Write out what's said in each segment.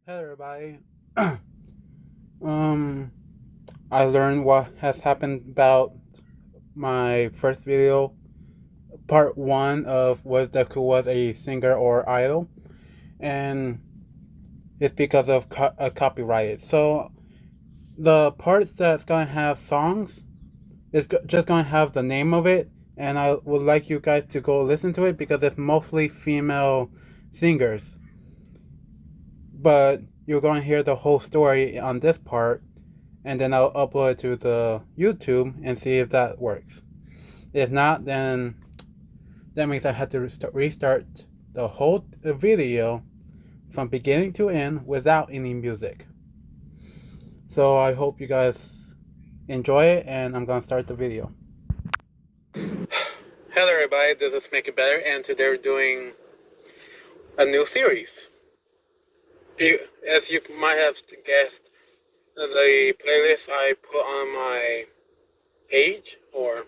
Hello, everybody. um, I learned what has happened about my first video, part one of was deku was a singer or idol, and it's because of copyrighted. So the parts that's gonna have songs is just gonna have the name of it, and I would like you guys to go listen to it because it's mostly female singers. But you're going to hear the whole story on this part, and then I'll upload it to the YouTube and see if that works. If not, then that means I have to restart the whole video from beginning to end without any music. So I hope you guys enjoy it, and I'm gonna start the video. Hello, everybody. This is Make It Better, and today we're doing a new series. As you might have guessed, the playlist I put on my page or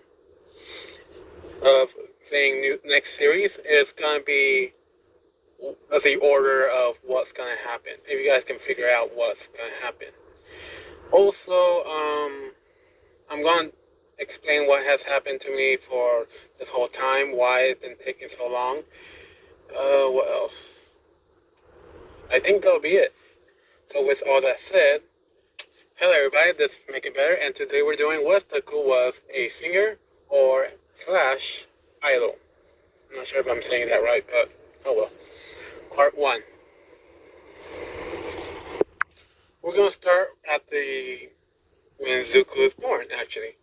of saying next series is gonna be the order of what's gonna happen. If you guys can figure out what's gonna happen. Also, I'm gonna explain what has happened to me for this whole time, why it's been taking so long. What else? I think that'll be it. So with all that said, hello everybody, this is Make It Better, and today we're doing what deku was a singer or slash idol. I'm not sure if I'm saying that right, but oh well. Part 1. We're going to start at when Zuko is born, actually.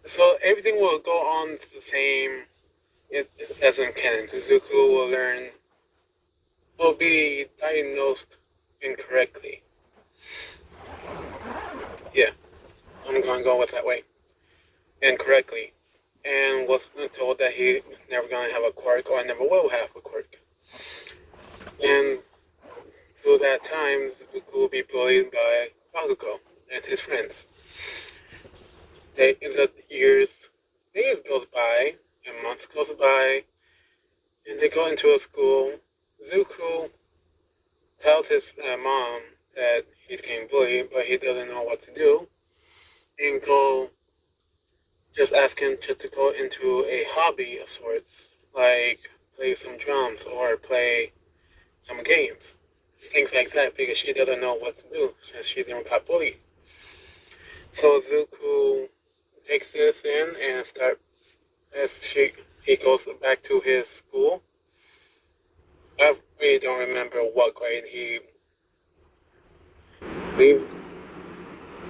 So everything will go on the same as in canon. Zuko will be diagnosed incorrectly. Yeah, I'm going to go with that way. Incorrectly. And was told that he's never going to have a quirk, or never will have a quirk. And through that time, Zuko will be bullied by Bakugo and his friends. The days goes by, and months goes by, and they go into a school. Zuko tells his mom that he's getting bullied, but he doesn't know what to do, and just ask him just to go into a hobby of sorts, like play some drums or play some games, things like that, because she doesn't know what to do since she never got bullied. So Zuko takes this in and he goes back to his school. I really don't remember what grade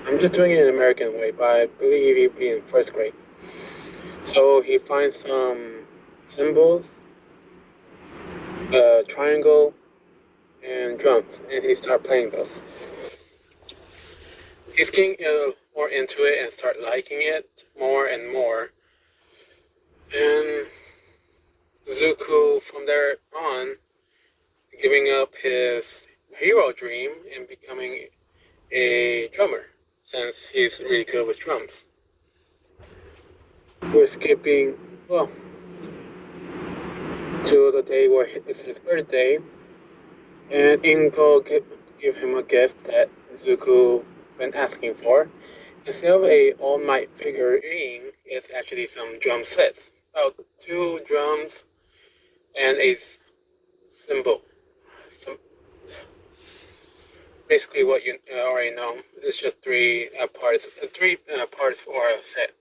I'm just doing it in American way, but I believe he'd be in first grade. So he finds some symbols, a triangle, and drums, and he starts playing those. He's getting more into it and start liking it more and more. And Zuko, from there on, giving up his hero dream and becoming a drummer, since he's really good with drums. We're skipping, well, to the day where it's his birthday, and Ingo give him a gift that Zuko been asking for. Instead of a All Might figurine, it's actually some drum sets. About 2 drums and a cymbal. So basically what you already know. It's just 3 parts. 3 parts for a set.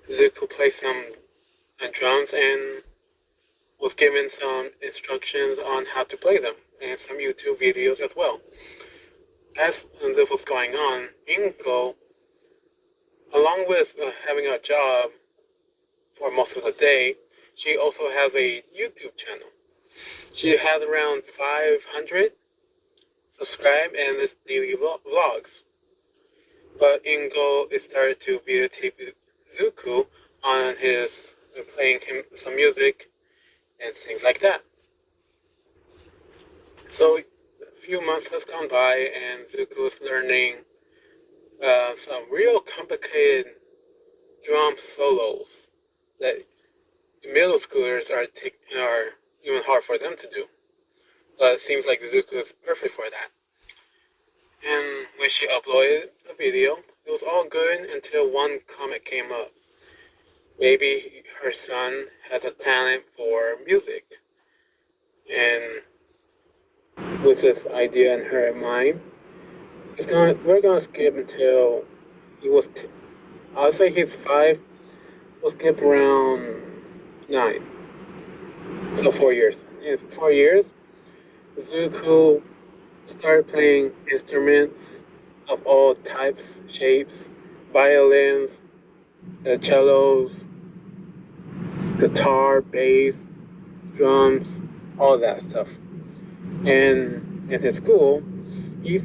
Zuko plays some drums and was given some instructions on how to play them, and some YouTube videos as well. As this was going on, Inko, along with having a job for most of the day, she also has a YouTube channel. She has around 500 subscribed and it's daily vlogs. But Ingo started to videotape Zuko on his playing him some music and things like that. So a few months has gone by and Zuko is learning some real complicated drum solos that middle schoolers are even hard for them to do. But it seems like Zuko is perfect for that. when she uploaded a video. It was all good until one comment came up. Maybe her son has a talent for music. And with this idea in her mind, we're gonna skip until he was. I'll say he's 5. We'll skip around 9. So 4 years. In 4 years, Zuko started playing instruments of all types, shapes, violins, cellos, guitar, bass, drums, all that stuff. And in his school, he's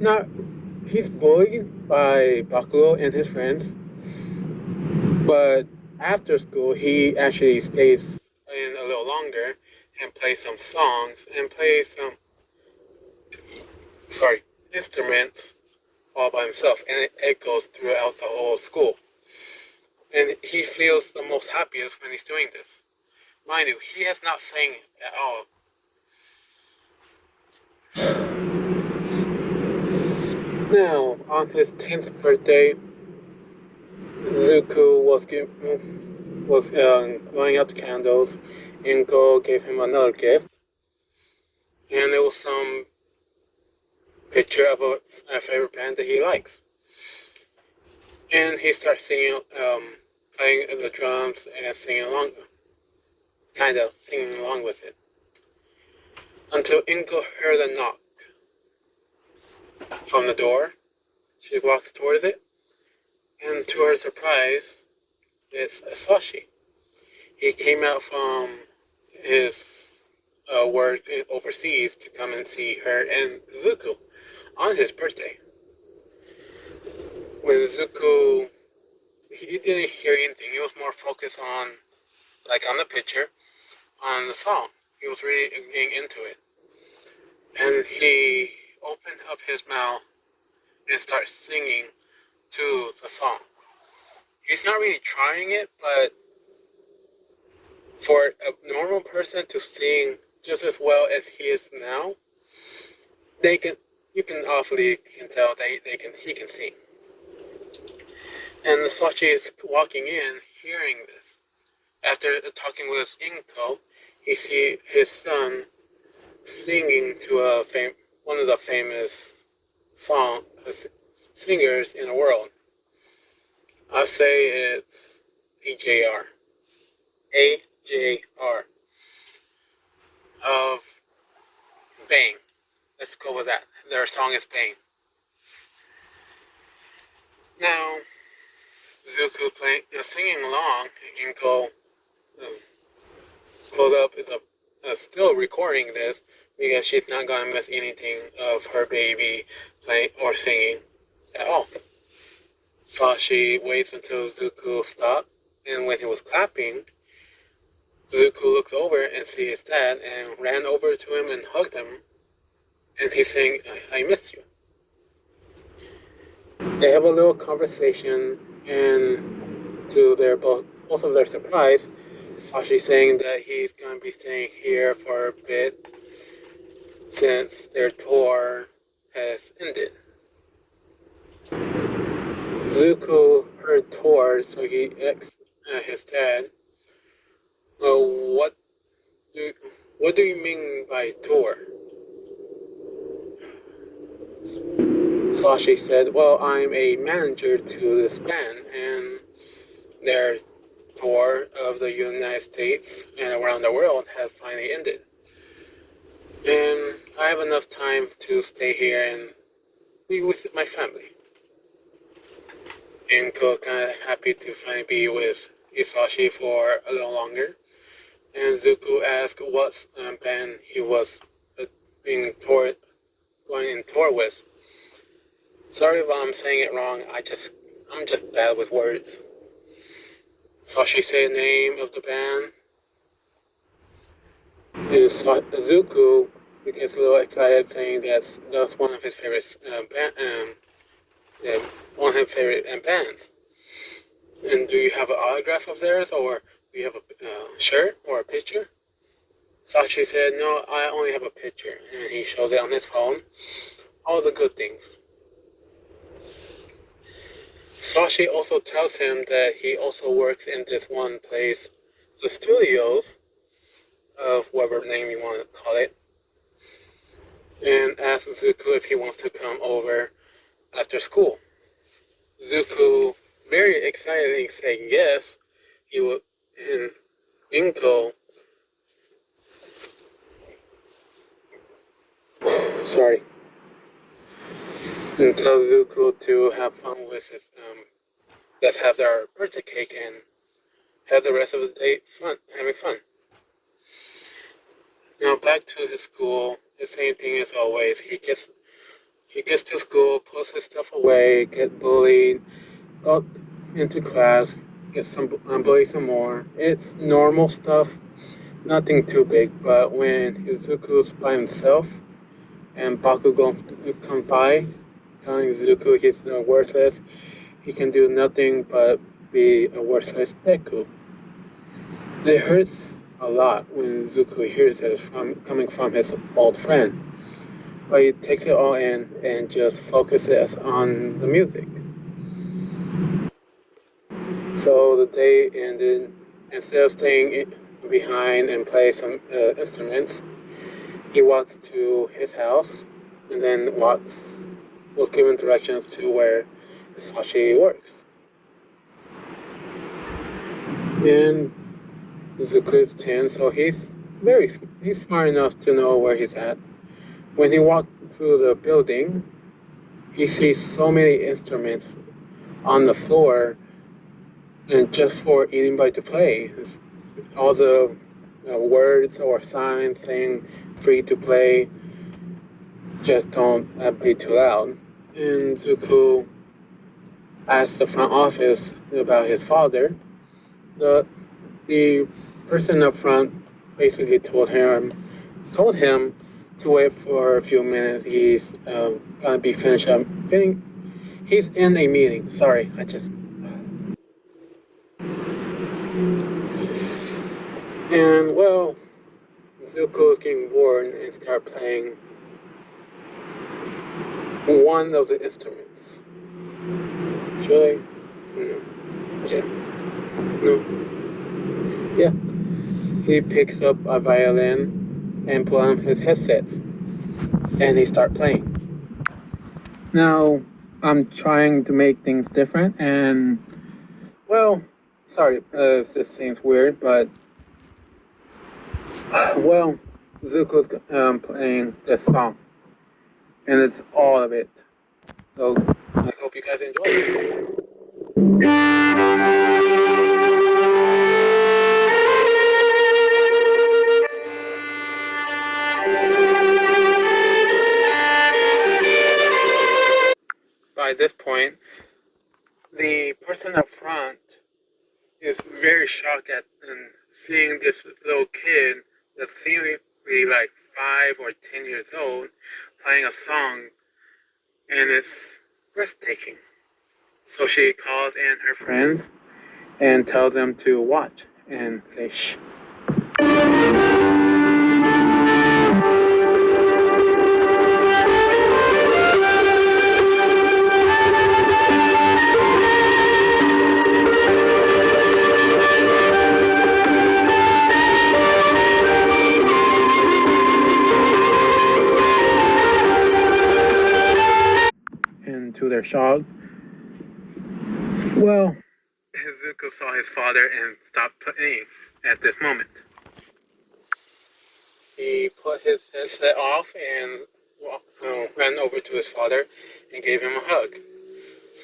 bullied by Bakugo and his friends, but after school he actually stays in a little longer and plays some songs and plays some instruments all by himself, and it echoes throughout the whole school. And he feels the most happiest when he's doing this. Mind you, he has not sang at all. Now, on his 10th birthday, Zuko was blowing out the candles, and Go gave him another gift, and it was some picture of a favorite band that he likes. And he starts singing, playing the drums and singing along, kind of singing along with it, until Inko heard a knock from the door. She walks towards it, and to her surprise, it's Sashi. He came out from his work overseas to come and see her and Zuko on his birthday. When Zuko, he didn't hear anything. He was more focused on, like on the picture, on the song. He was really getting into it. And he opened up his mouth and started singing to the song. He's not really trying it, but for a normal person to sing just as well as he is now, you can awfully tell he can sing. And Sachi is walking in, hearing this. After talking with Inko, he sees his son singing to one of the famous singers in the world. I say it's AJR. AJR. Of Bang. Let's go with that. Their song is Bang. Now, Zuko singing along, Inko pulled up, still recording this because she's not gonna miss anything of her baby playing or singing at all. So she waits until Zuko stopped, and when he was clapping, Zuko looks over and sees his dad and ran over to him and hugged him, and he's saying, I miss you. They have a little conversation, and to both of their surprise, Sashi's saying that he's going to be staying here for a bit since their tour has ended. Zuko heard tour, so he asked his dad, what do you mean by tour? Sashi said, well, I'm a manager to this band, and their tour of the United States and around the world has finally ended. And I have enough time to stay here and be with my family. And Inko kind of happy to finally be with Isashi for a little longer. And Zuko asked what band he was going in tour with. Sorry if I'm saying it wrong. I'm just bad with words. So she said the name of the band. And Zuko gets a little excited, saying that's one of his favorite one of his favorite bands. And do you have an autograph of theirs, or do you have a shirt or a picture? Sashi said, no, I only have a picture. And he shows it on his phone. All the good things. Sashi also tells him that he also works in this one place, the studios, of whatever name you want to call it, and asks Zuko if he wants to come over after school. Zuko, very excitedly, saying yes, he will, and Inko, sorry, and tells Zuko to have fun with his, let's have their birthday cake and have the rest of the day having fun. Now back to his school, the same thing as always. He gets to school, puts his stuff away, get bullied, go into class, get some bullied some more. It's normal stuff, nothing too big. But when Izuku's by himself and Bakugo comes by, telling Izuku he's worthless, he can do nothing but be a worthless deku. It hurts a lot when Zuko hears it coming from his old friend, but he takes it all in and just focuses on the music. So the day ended. Instead of staying behind and play some instruments, he walks to his house and then was given directions to where Sashi works. And Zuko is 10, so he's smart enough to know where he's at. When he walked through the building, he sees so many instruments on the floor, and just for anybody to play. All the words or signs saying free to play, just don't be too loud. And Zuko asked the front office about his father. The person up front basically told him to wait for a few minutes. He's gonna be finished up. He's in a meeting. Sorry, and well, Zuko's getting bored and start playing one of the instruments. Really? No. Yeah. No. Yeah. He picks up a violin and puts on his headsets, and he starts playing. Now, I'm trying to make things different, and well, sorry, this seems weird, but well, Zuko's playing this song, and it's all of it. So I hope you guys enjoy it. By this point, the person up front is very shocked at seeing this little kid that's seemingly like 5 or 10 years old playing a song, and it's breathtaking. So she calls in her friends and tells them to watch and say shh. And to their shock, well, Zuko saw his father and stopped playing at this moment. He put his headset off and ran over to his father and gave him a hug.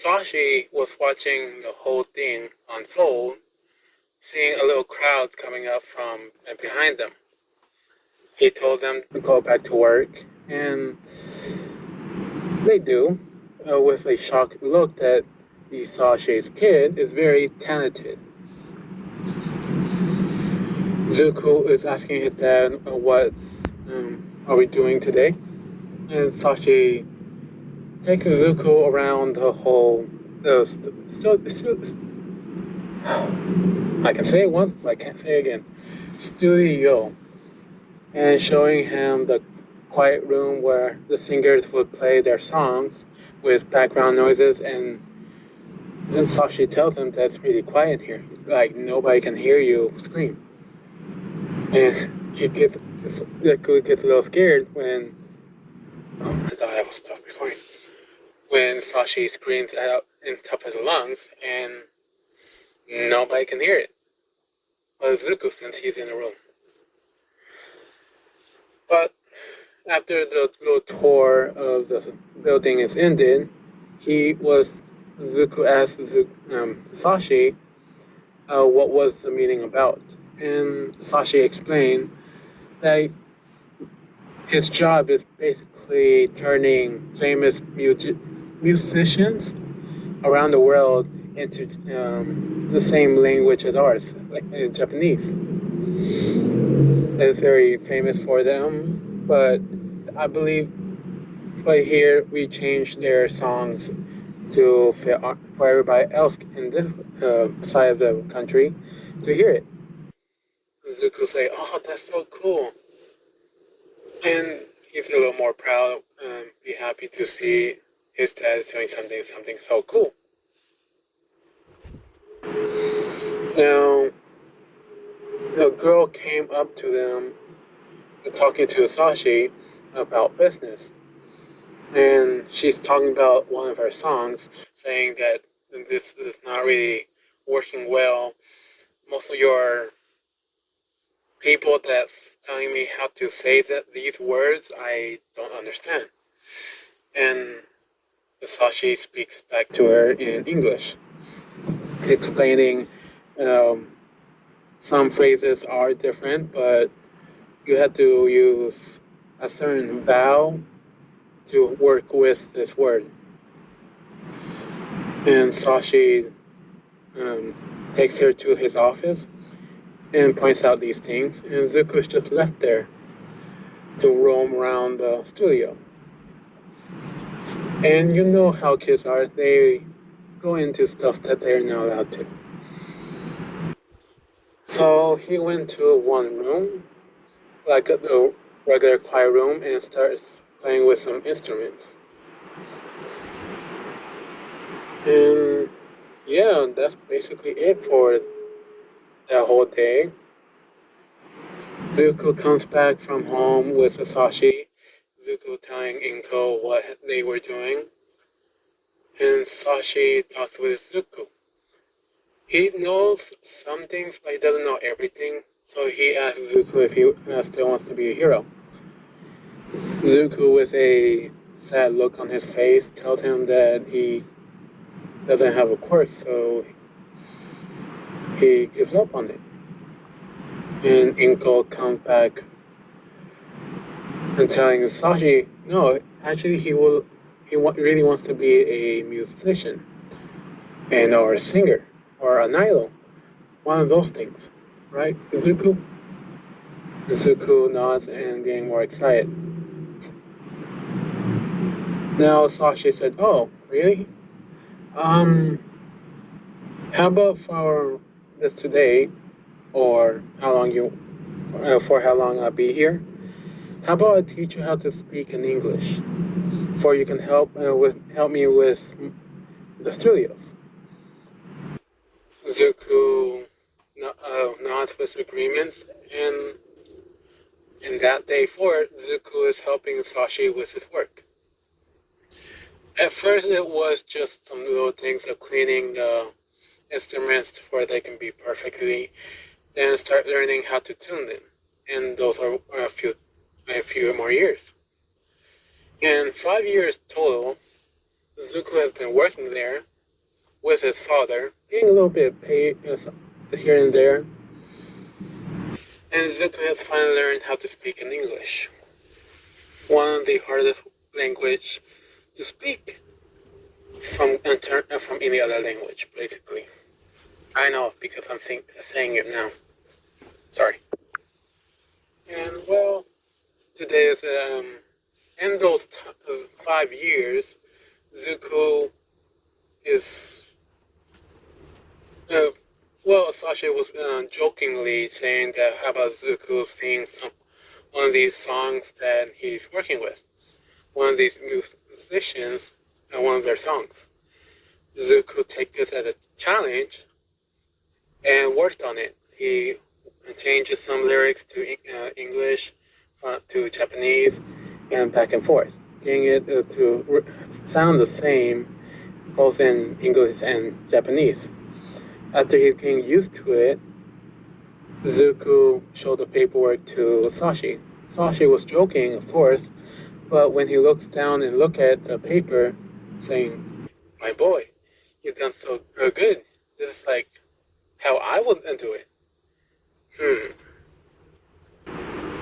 Sashi was watching the whole thing unfold, seeing a little crowd coming up from behind them. He told them to go back to work, and they do, with a shocked look that Sashi's kid is very talented. Zuko is asking his dad, what are we doing today? And Sashi takes Zuko around the whole, I can say it once, but I can't say it again, studio, and showing him the quiet room where the singers would play their songs with background noises and And Sashi tells him that's really quiet here. Like, nobody can hear you scream. And Deku gets a little scared when... Oh, I thought I was stopped recording. When Sashi screams out in top of his lungs, and nobody can hear it. But Zuko, since he's in the room. But after the little tour of the building is ended, Zuko asked Sashi what was the meeting about. And Sashi explained that his job is basically turning famous musicians around the world into the same language as ours, like Japanese. It's very famous for them, but I believe by here we changed their songs to for everybody else in this side of the country to hear it. Zuko say, "Oh, that's so cool," and he's a little more proud and be happy to see his dad doing something so cool. Now, the girl came up to them, talking to Sashi about business, and she's talking about one of her songs, saying that this is not really working well. Most of your people that's telling me how to say these words, I don't understand. And Sashi speaks back to her in English, explaining um, some phrases are different, but you have to use a certain vowel to work with this word. And Sashi um, takes her to his office and points out these things, and Zuko's just left there to roam around the studio. And you know how kids are, they go into stuff that they're not allowed to. So he went to one room, like a regular quiet room, and starts playing with some instruments. And yeah, that's basically it for that whole day. Zuko comes back from home with Sashi. Zuko telling Inko what they were doing. And Sashi talks with Zuko. He knows some things, but he doesn't know everything. So he asks Zuko if he still wants to be a hero. Zuko, with a sad look on his face, tells him that he doesn't have a quirk, so he gives up on it. And Inko comes back and telling Sashi, no, actually really wants to be a musician and or a singer or an idol, one of those things, right, Zuko? Zuko nods and getting more excited. Now Sashi said, "Oh, really? Um, how about for this today, or for how long I'll be here? How about I teach you how to speak in English, for you can help me with the studios." Zuko nods with agreement, and in that day forward, Zuko is helping Sashi with his work. At first, it was just some little things of cleaning the instruments before they can be perfectly, then start learning how to tune them, and those are a few more years. In 5 years total, Zuko has been working there with his father, getting a little bit paid here and there, and Zuko has finally learned how to speak in English, one of the hardest language to speak from any other language, basically. I know because I'm saying it now. Sorry. And well, today is in those 5 years, Zuko is uh, well. Sasha was jokingly saying that how about Zuko sing one of these songs that he's working with, one of these musicians, and one of their songs. Zuko took this as a challenge and worked on it. He changes some lyrics to English, to Japanese, and back and forth, getting it to sound the same both in English and Japanese. After he's getting used to it, Zuko showed the paperwork to Sashi. Sashi was joking, of course, but when he looks down and look at the paper, saying, "My boy, you've done so good. This is like how I would do it." Hmm.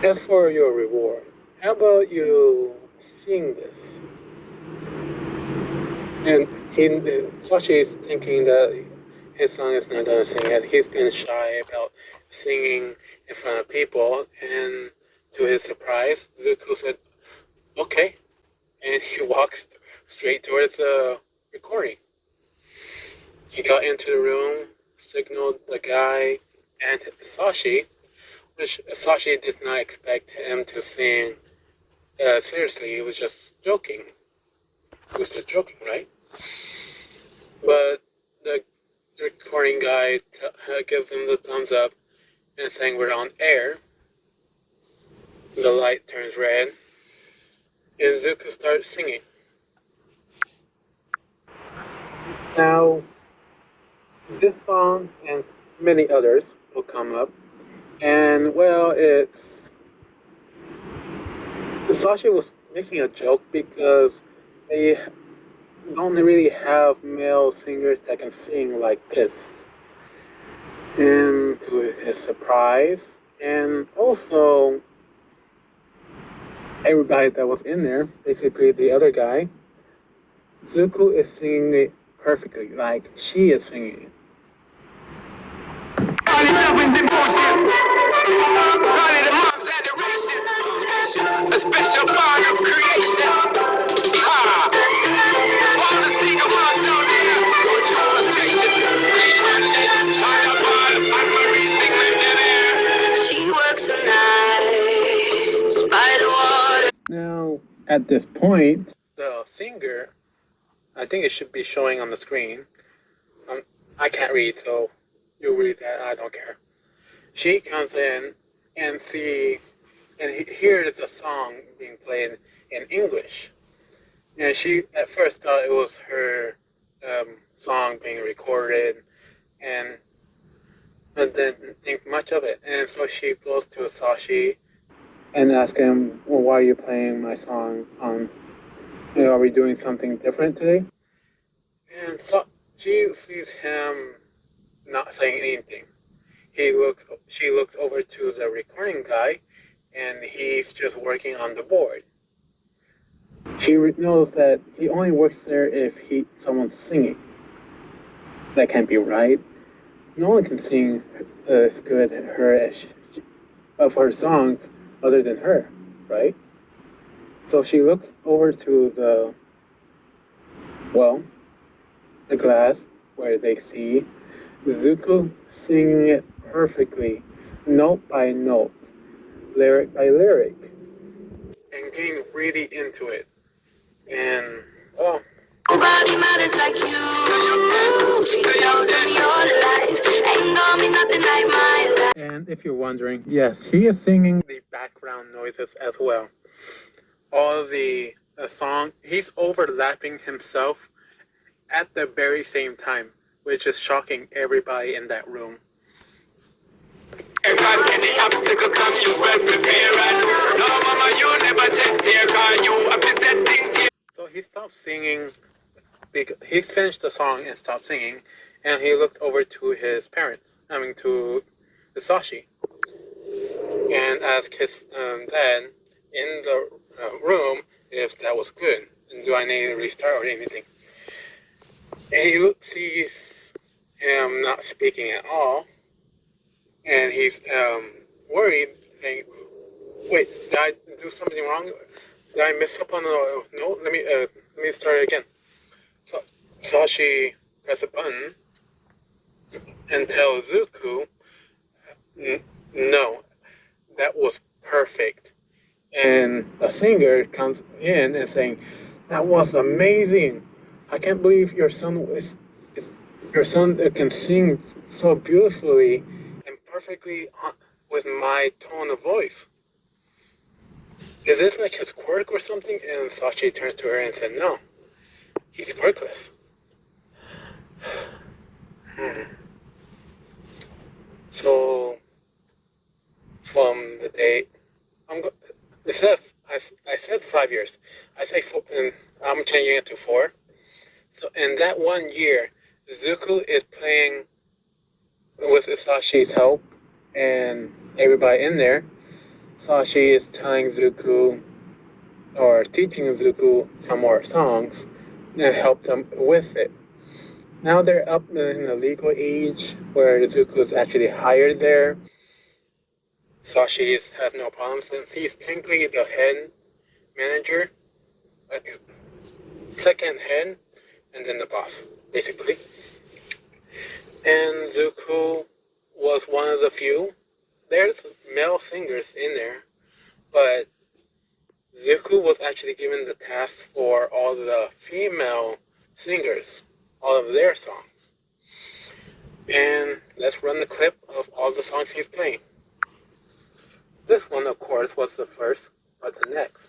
As for your reward, how about you sing this? And Sashi is thinking that his son is not gonna sing it. He's been shy about singing in front of people, and to his surprise, Zuko said, "Okay," and he walks straight towards the recording. He got into the room, signaled the guy and Sashi, which Sashi did not expect him to sing seriously. He was just joking. He was just joking, right? But the recording guy gives him the thumbs up and saying we're on air. The light turns red, and Zuko starts singing. Now, this song and many others will come up, and well, Sasha was making a joke because they don't really have male singers that can sing like this. And to his surprise, and also everybody that was in there, basically the other guy, Zuko is singing it perfectly, like she is singing it. A special bond of creation. All the single moms out there, going through frustration. She works the nights by the water. Now, at this point, the singer, I think it should be showing on the screen. I can't read, so you read that. I don't care. She comes in and hears the song being played in English. And she at first thought it was her song being recorded, and didn't think much of it. And so she goes to Sashi and asks him, "Well, why are you playing my song on? Are we doing something different today?" And so she sees him not saying anything. She looks over to the recording guy, and he's just working on the board. She knows that he only works there if someone's singing. That can't be right. No one can sing as good of her songs other than her, right? So she looks over to the glass where they see Zuko singing it perfectly, note by note, lyric by lyric, and getting really into it. And, well, nobody matters like you. In your life. Ain't gonna be nothing like my life. And if you're wondering, yes, he is singing the background noises as well. All the song, he's overlapping himself at the very same time, which is shocking everybody in that room. If any obstacle come, you well prepared. No, mama, you never shed tear, cause you upset things here. So he stopped singing, he finished the song and stopped singing, and he looked over to his parents, to the Sashi, and asked his dad in the room if that was good, and do I need to restart or anything. And he sees him not speaking at all, and he's worried, saying, "Wait, did I do something wrong? Did I mess up on the note? Let me start again." So Sashi press a button and tell Zuko, "No, that was perfect." And the singer comes in and saying, "That was amazing. I can't believe your son Your son can sing so beautifully and perfectly with my tone of voice. Is this like his quirk or something? And Sashi turns to her and said, no, he's quirkless. So, from the date, instead of, I said 5 years, I say four, and I'm changing it to 4. So, in that 1 year, Zuko is playing with Sashi's help and everybody in there. Sashi is telling Zuko or teaching Zuko some more songs and help them with it. Now they're up in the legal age where Zuko is actually hired there. Sashi has no problem since he's technically the head manager, second head, and then the boss, basically. And Zuko was one of the few. There's male singers in there, but Zuko was actually given the task for all the female singers, all of their songs. And let's run the clip of all the songs he's playing. This one, of course, was the first, but the next.